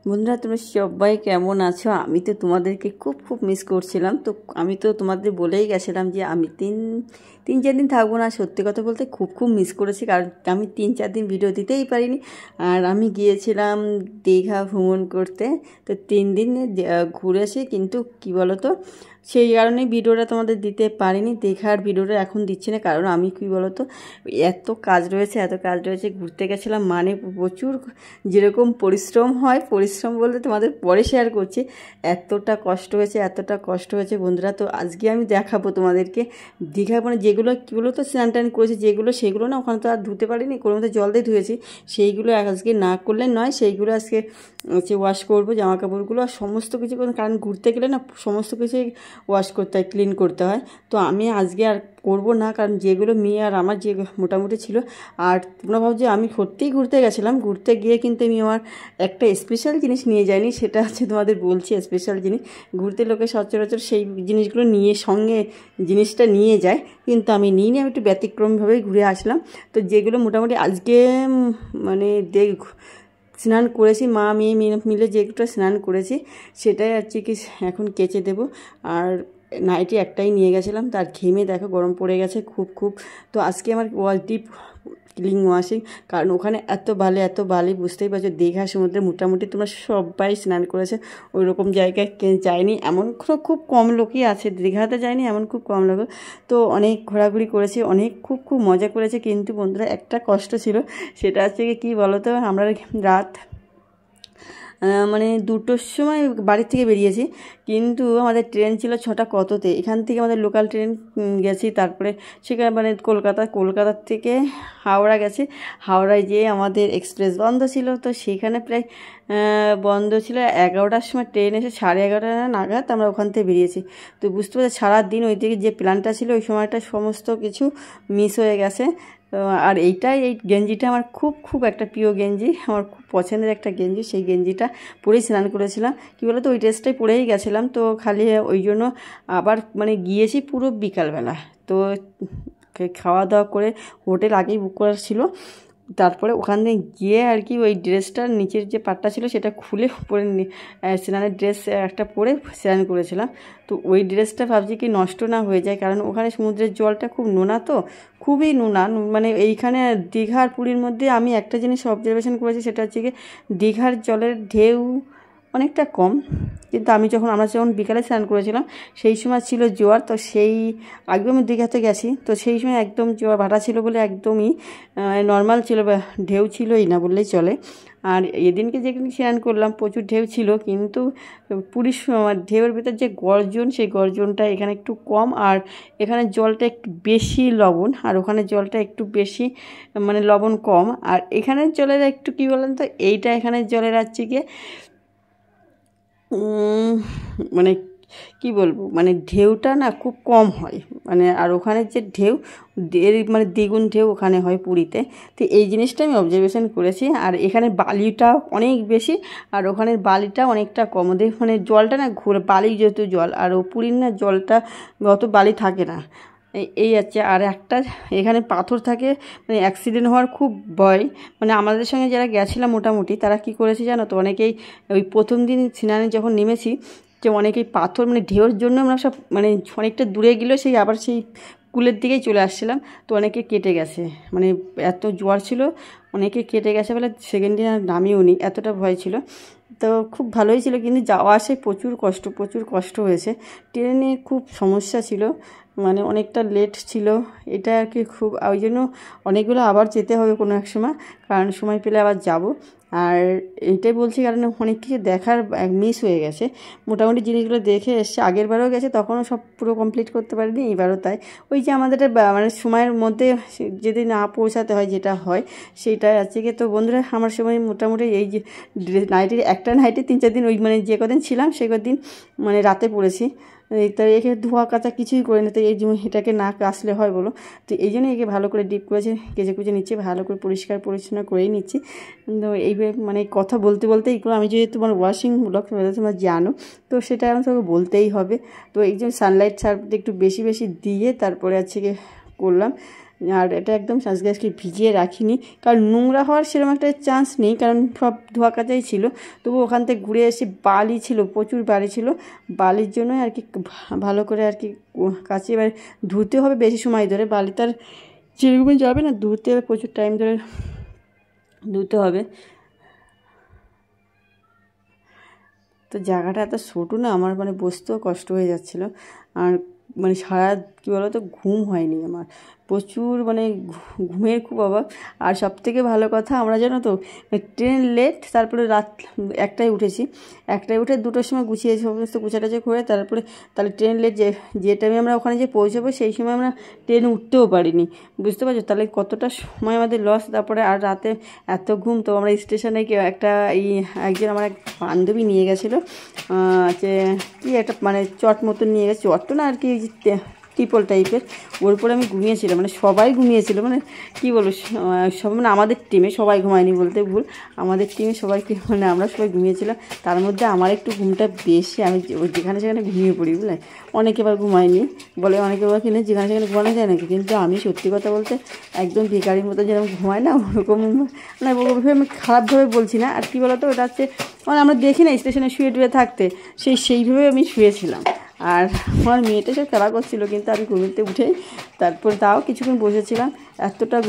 বন্ধুরা তোমরা সবাই কেমন আছো? আমি তো তোমাদেরকে খুব খুব মিস করছিলাম। তো আমি তো তোমাদের বলেই গেছিলাম যে আমি তিন তিন চার দিন থাকবো না। সত্যি কথা বলতে খুব খুব মিস করেছি, কারণ আমি 3-4 দিন ভিডিও দিতেই পারিনি। আর আমি গিয়েছিলাম দীঘা ভ্রমণ করতে। তো 3 দিন ঘুরেছি, কিন্তু কি বলো তো, সেই কারণেই ভিডিওটা তোমাদের দিতে পারিনি। দীঘার ভিডিওটা এখন দিচ্ছি না, কারণ আমি কি বলো তো, এত কাজ রয়েছে। ঘুরতে গেছিলাম মানে প্রচুর, যেরকম পরিশ্রম হয়, পরিশ্রম বলতে তোমাদের পরে শেয়ার করছি। এতটা কষ্ট হয়েছে বন্ধুরা। তো আজকে আমি দেখাবো তোমাদেরকে দীঘা, মানে যেগুলো তো স্নান টান করেছি, সেগুলো না ওখানে তো আর ধুতে পারিনি, কোনো মধ্যে জল দিয়ে ধুয়েছি। সেইগুলো আজকে না করলে নয়, সেইগুলো আজকে ওয়াশ করবো জামা কাপড়গুলো আর সমস্ত কিছু। কারণ ঘুরতে গেলে না সমস্ত কিছুই ওয়াশ করতে হয়, ক্লিন করতে হয়। তো আমি আজকে আর করবো না, কারণ যেগুলো মেয়ে আর আমার যে মোটামুটি ছিল। আর তোমরা ভাবছো আমি সত্যিই ঘুরতে গেছিলাম, ঘুরতে গিয়ে কিন্তু আমি আমার একটা স্পেশাল জিনিস নিয়ে যাইনি। সেটা হচ্ছে তোমাদের বলছি, স্পেশাল জিনিস। ঘুরতে লোকে সচরাচর সেই জিনিসগুলো জিনিসটা নিয়ে যায়, কিন্তু আমি নিইনি। আমি একটু ব্যতিক্রমভাবেই ঘুরে আসলাম। তো যেগুলো মোটামুটি আজকে মানে স্নান করেছি, মা মেয়ে মিলে যেগুলো স্নান করেছি, সেটাই হচ্ছে কি এখন কেচে দেবো। আর নাইটি একটাই নিয়ে গেছিলাম, তার ঘেমে দেখো গরম পড়ে গেছে খুব। তো আজকে আমার ডিপ ক্লিন ওয়াশিং, কারণ ওখানে এত বালি বুঝতেই পারছো। দীঘা সমুদ্রে মোটামুটি তোমরা সবাই স্নান করেছে, ওই রকম জায়গায় যায়নি, এমন খুব কম লোকই আছে। দীঘাতে যায়নি এমন খুব কম লোক। তো অনেক ঘোরাঘুরি করেছি, অনেক খুব মজা করেছে। কিন্তু বন্ধুরা একটা কষ্ট ছিল, সেটা হচ্ছে কি বলো তো, আমরা রাত মানে 2টোর সময় বাড়ি থেকে বেরিয়েছি, কিন্তু আমাদের ট্রেন ছিল 6টা কততে। এখান থেকে আমাদের লোকাল ট্রেন গেছি, তারপরে সেখানে মানে কলকাতার থেকে হাওড়া গেছি। হাওড়ায় যেয়ে আমাদের এক্সপ্রেস বন্ধ ছিল, তো সেখানে প্রায় বন্ধ ছিল 11টার সময়। ট্রেন এসে 11:30 নাগাদ আমরা ওখান থেকে বেরিয়েছি। তো বুঝতে পারছি সারাদিন ওই দিকে যে প্ল্যানটা ছিল ওই সময়টা সমস্ত কিছু মিস হয়ে গেছে। আর এই গেঞ্জিটা আমার খুব একটা প্রিয় গেঞ্জি, আমার খুব পছন্দের একটা গেঞ্জি। সেই গেঞ্জিটা পরেই স্নান করেছিলাম। কী বলো তো, ওই ড্রেসটাই পরেই গেছিলাম। তো খালি ওই জন্য আবার মানে গিয়েছি পুরো বিকালবেলা। তো খাওয়া দাওয়া করে হোটেল আগেই বুক করা ছিল। তারপরে ওখান থেকে গিয়ে আর কি ওই ড্রেসটার নিচের যে পাটটা ছিল সেটা খুলে পরে স্নানের ড্রেস একটা পরে স্নান করেছিলাম। তো ওই ড্রেসটা ভাবছি কি নষ্ট না হয়ে যায়, কারণ ওখানে সমুদ্রের জলটা খুব নোনা, তো খুবই নোনা। মানে এইখানে দীঘার পুরীর মধ্যে আমি একটা জিনিস অবজারভেশন করেছি, সেটা হচ্ছে কি দীঘার জলের ঢেউ অনেকটা কম। কিন্তু আমরা যখন বিকালে স্নান করেছিলাম সেই সময় ছিল জোয়ার। তো সেই আগেও আমি দীঘাতে গেছি, তো সেই সময় একদম জোয়ার ভাটা ছিল বলে একদমই নর্মাল ছিল, ঢেউ ছিলই না বললেই চলে। আর এদিনকে যেদিন স্নান করলাম প্রচুর ঢেউ ছিল, কিন্তু পুরীর ঢেউয়ের ভিতর যে গর্জন, সেই গর্জনটা এখানে একটু কম। আর এখানে জলটা একটু বেশি লবণ, আর ওখানে জলটা একটু বেশি মানে লবণ কম। আর এখানের জলের একটু কী বলেন তো, এখানের জলের হচ্ছে গিয়ে মানে কি বলবো, মানে ঢেউটা না খুব কম হয়। মানে আর ওখানে যে ঢেউ মানে দ্বিগুণ ঢেউ ওখানে হয় পুরীতে। তো এই জিনিসটা আমি অবজারভেশন করেছি। আর এখানে বালিটা অনেক বেশি, আর ওখানের বালিটা অনেকটা কম। ওদের মানে জলটা না বালি যেহেতু জল, আর পুরীর না জলটা অত বালি থাকে না, এই আছে। আর একটা এখানে পাথর থাকে, মানে অ্যাক্সিডেন্ট হওয়ার খুব ভয়। মানে আমাদের সঙ্গে যারা গেছিলাম মোটামুটি তারা কি করেছে জানো তো, অনেকেই ওই প্রথম দিন স্নানে যখন নেমেছি, যে অনেকেই পাথর মানে ঢেউর জন্য আমরা সব মানে অনেকটা দূরে গেলেও সেই কুলের দিকেই চলে আসছিলাম। তো অনেকে কেটে গেছে, মানে এত জোয়ার ছিল, অনেকে কেটে গেছে বলে সেকেন্ড দিন আর নামিও নি, এতটা ভয় ছিল। তো খুব ভালোই ছিল, কিন্তু যাওয়া আসায় প্রচুর কষ্ট হয়েছে। ট্রেনে খুব সমস্যা ছিল, মানে অনেকটা লেট ছিল। এটা আর কি খুব, ওই জন্য অনেকগুলো আবার যেতে হবে কোনো এক সময়, কারণ সময় পেলে আবার যাব। আর এইটাই বলছি কারণ অনেক কিছু দেখার মিস হয়ে গেছে। মোটামুটি জিনিসগুলো দেখে এসছে, আগেরবারও গেছে তখনও সব পুরো কমপ্লিট করতে পারিনি, এইবারও তাই। ওই যে আমাদের মানে সময়ের মধ্যে যদি না পৌঁছাতে হয় যেটা হয়, সেইটাই আছে কি। তো বন্ধুরা আমার সময় মোটামুটি এই যে একটা নাইটি 3-4 দিন ওই মানে যে কদিন ছিলাম সে কদিন মানে রাতে পড়েছি। তো একে ধোয়া কাচা কিছুই করে না, তো এই জন্য এটাকে না কাচলে হয় বলো। তো এই জন্য একে ভালো করে ডিপ করেছে, কেচে কুচে নিচ্ছি, ভালো করে পরিষ্কার পরিচ্ছন্ন করেই নিচ্ছি। তো এইভাবে মানে কথা বলতে এইগুলো আমি যেহেতু তোমার ওয়াশিং ব্লগ তোমরা জানো, তো সেটা আমি তোমাকে বলতেই হবে। তো এই জন্য সানলাইট সার্ফ একটু বেশি দিয়ে তারপরে আছে কি করলাম, আর এটা একদম আজকে ভিজিয়ে রাখিনি, কারণ নোংরা হওয়ার সেরকম একটা চান্স নেই, কারণ সব ধোয়া কাচাই ছিল। তবু ওখান থেকে ঘুরে এসে বালি ছিল, প্রচুর বালি ছিল, বালির জন্য আর কি ভালো করে আর কি কাচিয়ে এবার ধুতে হবে বেশি সময় ধরে, বালি তার যেরকমই যাবে না, ধুতে হবে প্রচুর টাইম ধরে ধুতে হবে। তো জায়গাটা এত ছোটো না, আমার মানে বসতেও কষ্ট হয়ে যাচ্ছিলো। আর মানে সারা কী বলো তো, ঘুম হয়নি আমার, প্রচুর মানে ঘুমের খুব অভাব। আর সবথেকে ভালো কথা, আমরা জানো তো ট্রেন লেট, তারপরে রাত 1টায় উঠেছি, 1টায় উঠে 2টোর সময় গুছিয়েছি সমস্ত গুছাটাছি করে, তারপরে তাহলে ট্রেন লেট, যে টাইমে আমরা ওখানে যে পৌঁছাবো সেই সময় আমরা ট্রেনে উঠতেও পারিনি, বুঝতে পারছো তাহলে কতটা সময় আমাদের লস। তারপরে আর রাতে এত ঘুম, তো আমরা স্টেশনে একটা একজন আমার এক বান্ধবী নিয়ে গেছিলো, যে কি একটা মানে চট মতন নিয়ে গেছে, চট তো না আর কি ট্রিপল টাইপের, ওর উপরে আমি ঘুমিয়েছিলাম, মানে সবাই ঘুমিয়েছিল, মানে কী বলবো সব, মানে আমাদের টিমে সবাই ঘুমায়নি বলতে ভুল, আমাদের টিমে সবাইকে মানে আমরা সবাই ঘুমিয়েছিলাম, তার মধ্যে আমার একটু ঘুমটা বেশি, আমি যেখানে সেখানে ঘুমিয়ে পড়ি বুঝলে, অনেকে আবার ঘুমায়নি বলে, অনেকে আবার কিনে যেখানে সেখানে ঘুমানো যায় নাকি, কিন্তু আমি সত্যি কথা বলতে একদম ভিখারির মতো যেরকম ঘুমায় না ওরকম, মানে ওরকম আমি খারাপভাবে বলছি না, আর কী বলতো ওটা হচ্ছে মানে আমরা দেখি না স্টেশনে শুয়ে টুয়ে থাকতে, সেইভাবে আমি শুয়েছিলাম। আর আমার মেয়েটা সব খেলা করছিলো, কিন্তু আমি ঘুমিতে উঠে তারপর তাও কিছুক্ষণ বসেছিলাম, এতটা ঘুম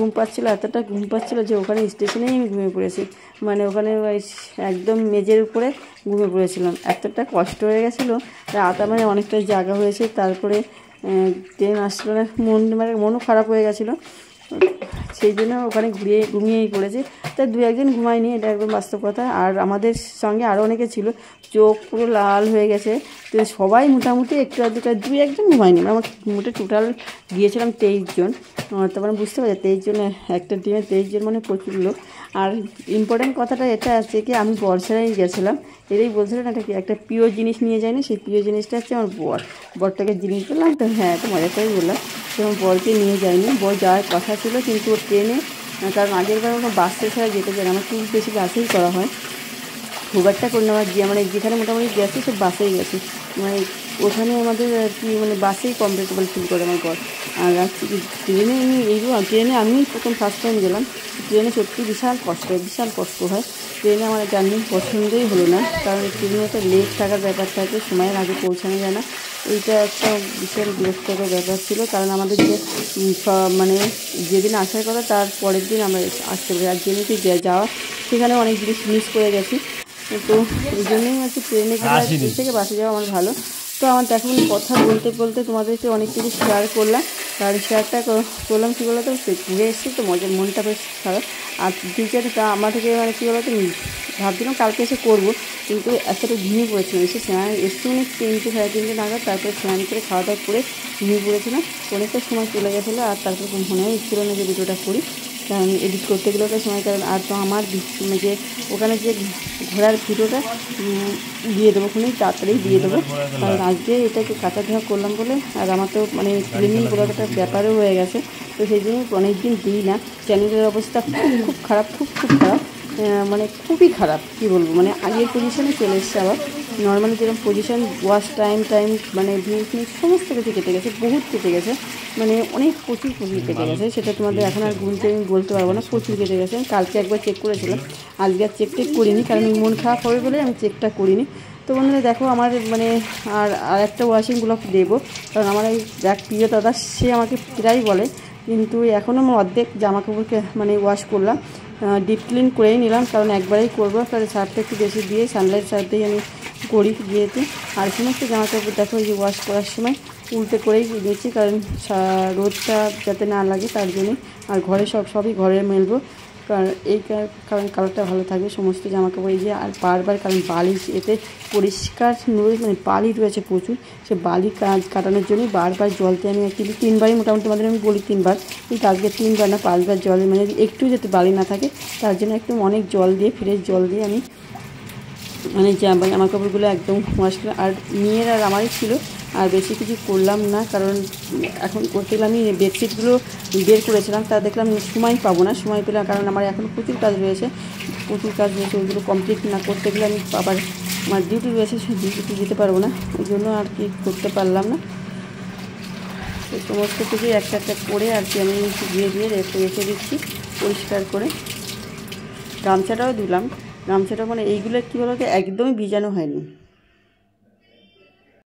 পাচ্ছিলো যে ওখানে স্টেশনেই আমি ঘুমিয়ে পড়েছি, মানে ওখানে একদম মেজের উপরে ঘুমিয়ে পড়েছিলাম, এতটা কষ্ট হয়ে গেছিলো, রাত মানে অনেকটা জায়গা হয়েছে। তারপরে ট্রেন আসলো না, মনও খারাপ হয়ে গেছিলো, সেই জন্য ওখানে ঘুমিয়েই পড়েছি। তাই 2-1জন ঘুমায়নি, এটা একদম বাস্তব কথা। আর আমাদের সঙ্গে আরও অনেকে ছিল, চোখ পুরো লাল হয়ে গেছে, তো সবাই মোটামুটি একটু আধটু, 2-1জন ঘুমায়নি, আমার মোটে টোটাল গিয়েছিলাম 23 জন। তারপরে বুঝতে পারছি 23 জনে, একটা টিমে 23 জন মানে প্রচুর লোক। আর ইম্পর্ট্যান্ট কথাটা এটা আছে কি, আমি বর্ষায় গেছিলাম, এটাই বলছিলেন একটা প্রিয় জিনিস নিয়ে যায়নি, সেই প্রিয় জিনিসটা হচ্ছে আমার বরটাকে জিনিস বললাম তো, হ্যাঁ তো মজা করেই বললাম, সেরকম বরকে নিয়ে যায়নি, বর যাওয়ার কথা ছিল কিন্তু ও ট্রেনে, কারণ আগের বার ওখানে বাসে ছাড়া যেতে চায় না, আমার খুব বেশি বাসেই করা হয়, খুব একটা করে না, মানে যেখানে মোটামুটি গেছি সব বাসেই গেছি, মানে ওখানে আমাদের আর কি মানে বাসেই কমফর্টেবল ফিল করে আমার বর। আর ট্রেনে আমি প্রথম ফার্স্ট টাইম গেলাম, ট্রেনে সত্যি বিশাল কষ্ট হয়, ট্রেনে আমার জার্নি পছন্দই হলো না, কারণ ট্রেনে একটা লেট থাকার ব্যাপার থাকে, সময়ের আগে পৌঁছানো যায় না, এইটা একটা বিশাল বিরক্তকর ব্যাপার ছিল। কারণ আমাদের যে মানে যেদিন আসার কথা তার পরের দিন আমরা আসতে পারি, আর যেদিনকে যাওয়া সেখানে অনেক জিনিস মিস করে গেছি, তো এই জন্যই হচ্ছে ট্রেনে গেলে থেকে বাসে যাওয়া আমার ভালো। তো আমার এখন কথা বলতে বলতে তোমাদেরকে অনেক কিছু শেয়ার করলাম, আর শেয়ারটা করলাম কী বলো তো, ঘুরে এসেছি তো মনটা বেশ খারাপ। আর টিচারটা আমার থেকে মানে কী বলো তো, ভাবছিলাম কালকে এসে করবো, কিন্তু এতটা ঘুমিয়ে পড়েছিলাম, এসে মানে 3-3:30 নাগাদ, তারপরে স্নান করে খাওয়া দাওয়া করে ঘুমিয়ে পড়েছিলাম, অনেকটা সময় চলে গেছিলো। আর তারপর মনে হয় ছিল না যে ভিডিওটা করি, কারণ এডিট করতে গেলেও তো সময়, কারণ আর তো আমার যে ওখানে যে ঘোরার ভিডিওটা দিয়ে দেবো, ওখানেই তাড়াতাড়ি দিয়ে দেবো, কারণ আজকে এটা একটু কাটা ধোয়া করলাম বলে, আর আমার তো মানে ক্লিনিং করার একটা ব্যাপারও হয়ে গেছে, তো সেই জন্য অনেক দিন দিই না। চ্যানেলের অবস্থা খুব খারাপ, খুব খারাপ, মানে খুবই খারাপ, কী বলবো, মানে আগের পজিশনে চলে এসছে আবার, নর্মালি যেরকম পজিশন, ওয়াশ টাইম মানে ভিউজ সমস্ত কিছু কেটে গেছে, বহুত কেটে গেছে, মানে অনেক প্রচুর কেটে গেছে, সেটা তোমাদের এখন আর গুনতে আমি বলতে পারবো না, প্রচুর কেটে গেছে। কালকে একবার চেক করেছিলাম, আজকে আর চেক করিনি, কারণ মন খারাপ হবে বলে আমি চেকটা করিনি। তো বন্ধুরা দেখো আমার মানে আর একটা ওয়াশিং গ্লোভ দেবো, কারণ আমার এই এক প্রিয় দাদা, সে আমাকে প্রায় বলে, কিন্তু এখনও আমি অর্ধেক জামা কাপড়কে মানে ওয়াশ করলাম, ডিপ ক্লিন করেই নিলাম, কারণ একবারেই করবো, কারণ সার্ফটা একটু বেশি দিয়ে সানলাইট সার্ফ দিয়ে আমি করি দিয়েছি। আর সমস্ত জামা কাপড় দেখো এই যে ওয়াশ করার সময় উল্টে করেই দিয়েছি, কারণ রোদটা যাতে না লাগে তার জন্যই। আর ঘরে সবই ঘরে মেলবো, কারণ কারণ কালারটা ভালো থাকবে সমস্ত জামা কাপড়। এই যে আর বারবার, কারণ বালি এতে পরিষ্কার মানে বালি রয়েছে প্রচুর, সে বালি কাটানোর জন্যই বারবার জল দিয়ে আমি অ্যাকচুয়ালি 3বারই মোটামুটি আমাদের আমি বলি 3বার, কিন্তু আজকে 3বার না 5বার জলে, মানে একটু যাতে বালি না থাকে তার জন্য একটু অনেক জল দিয়ে, ফ্রেশ জল দিয়ে আমি মানে জামা কাপড়গুলো একদম ওয়াশ করে। আর মেয়ের আর আমারই ছিল, আর বেশি কিছু করলাম না, কারণ এখন করতে গেলে আমি বেডশিটগুলো বের করেছিলাম, তা দেখলাম সময় পাবো না, সময় পেলাম, কারণ আমার এখন প্রচুর কাজ রয়েছে, ওইগুলো কমপ্লিট না করতে গেলে আমি আবার আমার ডিউটি রয়েছে, সেই ডিউটিতে যেতে পারবো না, ওই জন্য আর কি করতে পারলাম না। তো সমস্ত কিছু একটা একটা করে আর কি আমি ধুয়ে দিয়ে রেখে দিচ্ছি পরিষ্কার করে। গামছাটাও দিলাম, গামছাটা মানে এইগুলো কী বলো তো একদমই ভিজানো হয়নি।